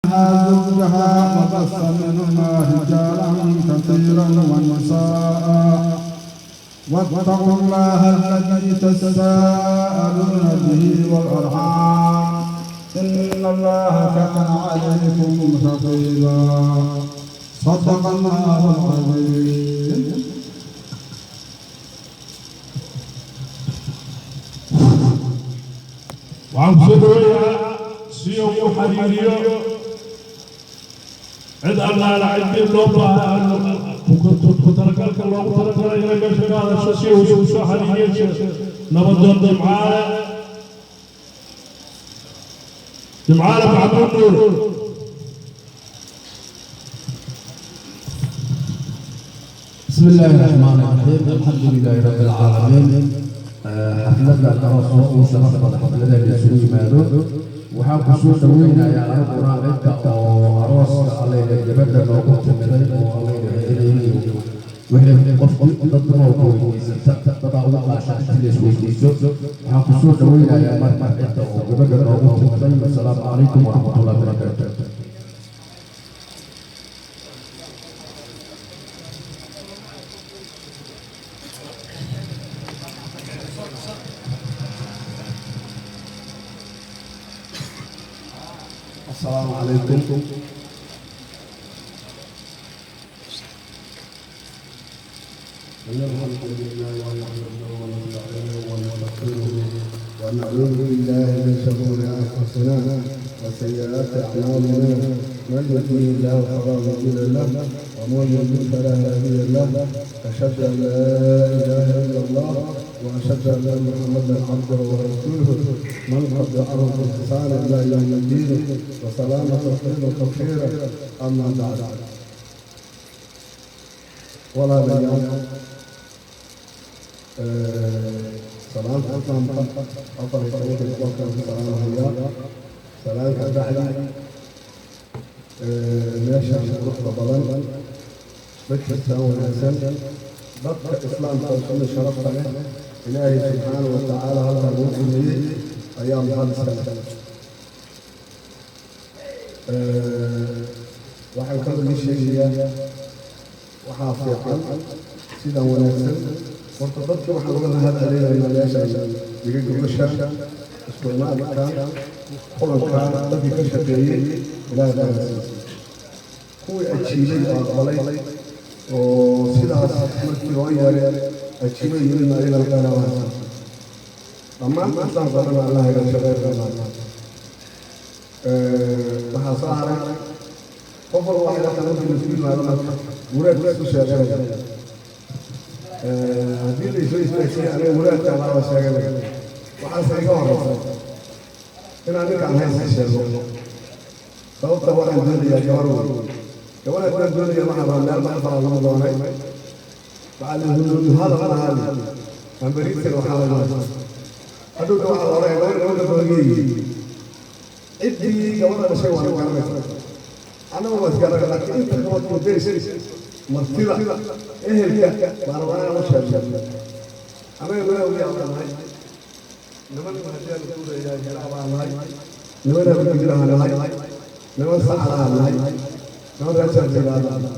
زوجها وبث منهما رجالا كثيرا ونساء واتقوا الله الذي تساءلون به والأرحام إن الله كان عليكم رقيبا صدق الله العظيم. وعنصروا سيوم حريريو عند الله العلم اللوبة كتركلك الله تركنا إلى جشن هذا الشيء وشو حريريو نبضل جمعنا بعبد النور. بسم الله الرحمن الرحيم الحمد لله رب العالمين. حفلتنا كراسة وشرفنا حفلتنا لسوي مالو وحاب كسور دوينا يا رب راعيك أو أروس عليه جبنا نوقف من وعليه إليه وهي قف تطلع وقوي تطلع عشان تجلس وتجلس وحاب كسور دوينا يا رب راعيك أو جبنا نوقف من السلام عليكم ورحمة الله وبركاته. السلام عليكم. الحمد لله ونعوذ بالله من شرور انفسنا وسيئات اعمالنا من يهده الله فلا مضل له ومن يضلل فلا هادي له اشهد ان لا اله الا الله واشهد ان محمدا عبده ورسوله من قد دعاه بالاحسان الى يوم الدين وسلامه تسليما كثيرا اما بعد ولا بيان سلام أطلع أطلع طريق الوقت سلام هيا سلام كدحلي ماشي عن الرخصة بلان بكر السلام والإنسان بقى إسلام توصل الشرف له إلهي سبحانه وتعالى هذا المؤمن لي أيام هذا السنة waxaan ka wada sheegayaa waxaa fiican sida wanaagsan horta dadka waxaan uga mahadcelinaynaa meesha diga gobasha isku imaadkan kulankan dadkii ka shaqeeyey ilaahay baarkiisa kuwii ajiibay oo aqbalay oo sidaas markii loo yeeray ajiibay yimid ayagana qaanawaasan dhammaan intaan qadana allah iga shaqeeyo waxaa soo haray qof walba waxay la tahay inuu isku yimaado marka muraad isku sheeganaya haddii la isoo istaagsiya aniga muraadka laaba sheeganaya waxaase iga horeysa inaan ninkaan haysa sheego sababta waxaan doonayaa gabar gabadhaan doonaya waxaa baa meel maxfala lagu doonay waxaa la hadal lahaali ambariisan waxaa laga hadhowta waxaa la odhanaya gabadha doogeeyi ciddii gabadha dhashay waa garanaysa أنا ما أذكر لكن أنت كمان تدرس مرتبة أهلك باروانا مشهد أنا يقول لهم يا الله نمر مهجر نقول يا جلاب الله نمر بكرة الله نمر سحر الله نمر رجال جلاب الله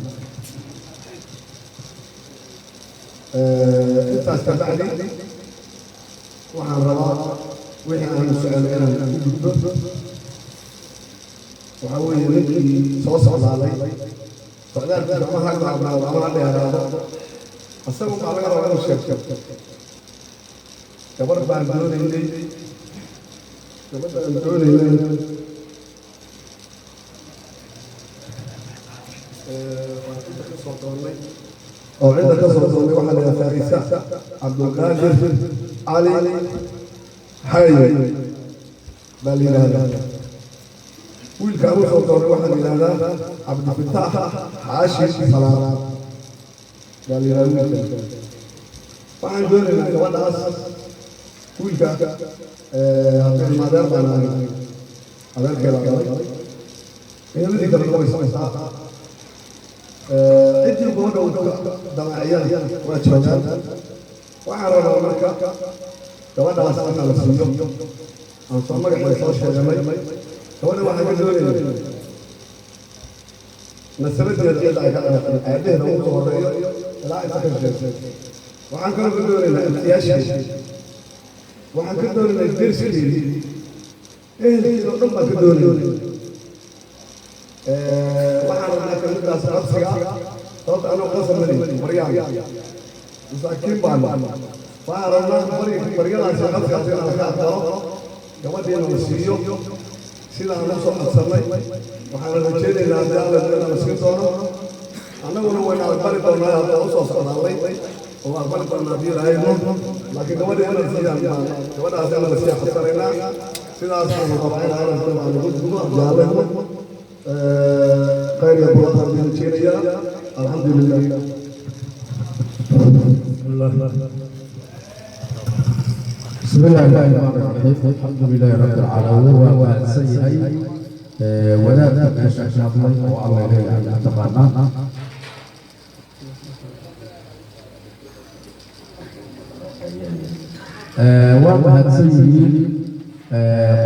أنت استطعت وعن رواق وعن سؤال أنا وحاول يمكن صوص على فقدر ما هذا ما هذا أصلاً على غير الشيء كبر باندون اللي كبر باندون اللي أو عندك صوت واحد يا فارسة عبد القادر علي حي بالي هذا ويلكا أبو صوت واحد من هذا عبد الفتاح عاشر صلاة قال لي هذا فعن دون اللي وضع أساس ويلكا هذا المدار بنا هذا الكلام هي اللي ذكر الله يسمع عندي بقول دمعيان وأشوفان وعرض الملكة وضع أساس على السنة أن صمر ما يصير شيء جميل هو واحد من دول nasabadeeda cid ay ka dhalatay aabaheeda ugu soo horreeyo ilaa inta ka sheegtay waxaan kaloo ka doonaynaa imtiyaasheedii waxaan ka doonaynaa derskeedii ehelkeeda oo dhan baan ka doonaynaa waxaan rabnaa kamiddaas qabsiga sababta anoo qasab malin baryaan masaakiin baan waxaan rabnaa baryadaasi qabsigaas inaan ka aqbalo gabadhiina la siiyo sidaan u soo codsannay waxaan rajaynaynaa haddii alla inaan siin doono annaguna wayna aqbali doonaa haddaan usoo socdaallay oo aqbali doonaa haddii lahayno laakiin gabadha inaan siiyaan gabadhaas inaan la sii codsanaynaa sidaasaan rabaa in aragta baan ugu jaallayno khayr iyo baraka baan rajaynayaa alxamdulilah بسم الله الرحمن الرحيم الحمد لله رب العالمين وسيئي ولا تبقى شاء الله وعلى إليه أن اعتقدنا وما سيئي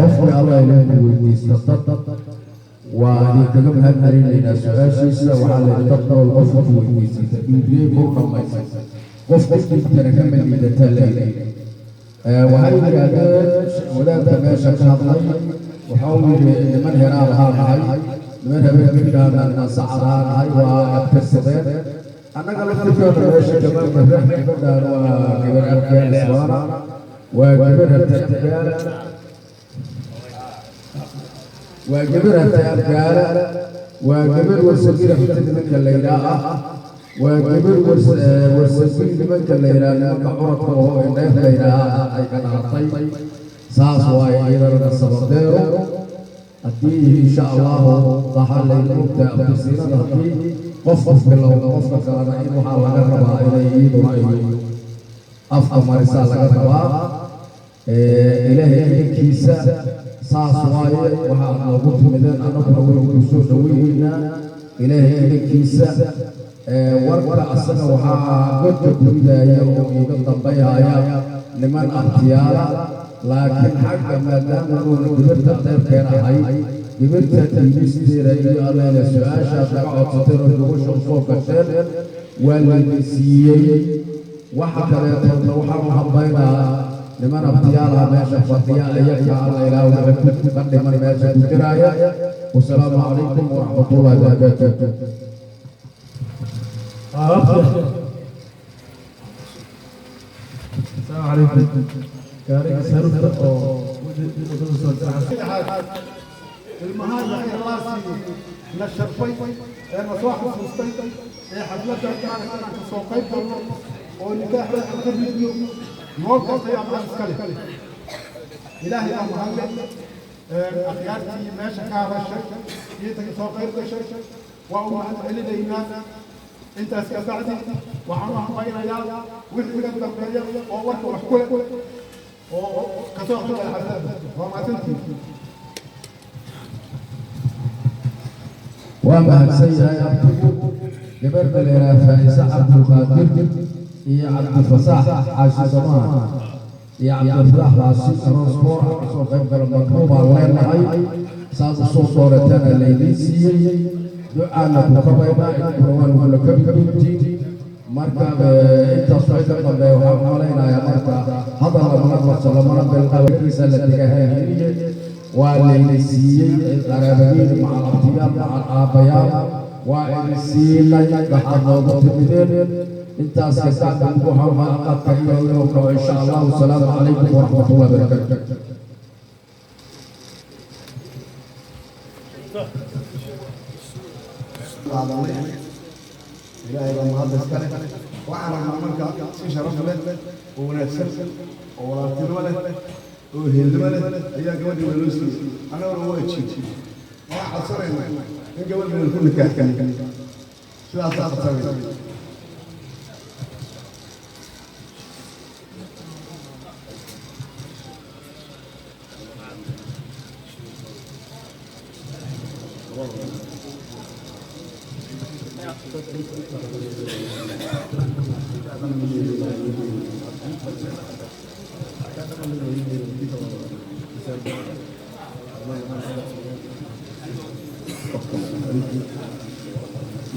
قفل الله إليه ويستطب وأن تقوم هالمرين إلى سؤاشيسة وعلى التقوى والقفل ويستطب يجيب وقم قفل تركمل إذا تلقى waxay yidhaahdeen wadaadka meesha ka hadlay waxau yidhi niman heraal ahaa nahay niman habeenkidhaana sacad ahaa nahay waa adkarsadeen annaga laftirkeena meesha gabalka gabadhaan waa gabar arkaan isbaana waa gabar hartaargaala waa gabar hartaargaala waa gabar warsagira ninka laydhaa ah waa gabar warsagin nimanka la yidhaah nimanka curadka oo indheef la yidhaaha ay ka dhalatay saas waaye iyadana sabardeero haddii insha allahu waxaa layna ogtaa abtisiinada haddii qof bilowda qofka kalena in waxaa laga rabaa inay iyaduna ay afka marisaa laga rabaa ilaahay idankiisa saas waaye waxaa noogu timideen annaguna waynu ku soo dhaweynaynaa ilaahay idankiisa warka asaga waxaa godka gudidaya oo iiga dambayhaya niman abtiyaala laakiin xagga maadaama uuna gibirta adeerkeen ahay gibirta diimisteeda iyo alleele su-aashaas laga codsateen oo gubasha usoo gasheen waa laydin siiyey waxa kaleetoodna waxaan u hambaynaa niman abtiyaalaha meesha fadhiya ayaga alla ilaah waxa ka dhiman meesha ku jiraaya wasalaamu calaykum waraxmatullahi wabarakaatuh السلام عليكم كارك سرت أو المهاجر يا راسي نشرفي انا صاحب فلسطين يا حفلتها كانت انا سوقيت ونكاح الفيديو موقف يا معسكري الهي يا محمد اخيارتي ماشي كهرشة جيتك سوقيت شيء وأقوم على الناس انت اسكتعتي وعمرها بين عيال وحده الدبريه وورك وحكولك وكسوق الحساب وما تنتهي وما هالسيئة قبل إلى فائزة عبد القادر هي عبد الفصاح عاش زمان هي عبد الفلاح راسي راسبور سوف يبقى المطلوب على النهاية ساز صورتنا الليليسية دعانا بكبيبا إبروان ولا كبيبتي مركب انت صعيد قبل وحاق علينا يا مركب هذا المنظر سلامنا بالقوة التي كهية والليسية الغرابين مع الأطياب مع الآبياء والليسية لحظة وقتمدين انت اسكسات بوحا وحلقات كريمة يوم إن شاء الله والسلام عليكم ورحمة الله وبركاته إلهي بمهدس كله وعلى عمرك في شرف له ونفسه وولاتين له وهيل له هي قبل ولوسي أنا ورويت شيء ما حصرنا من قبل من كل كهكه شو أصعب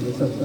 iyo sabta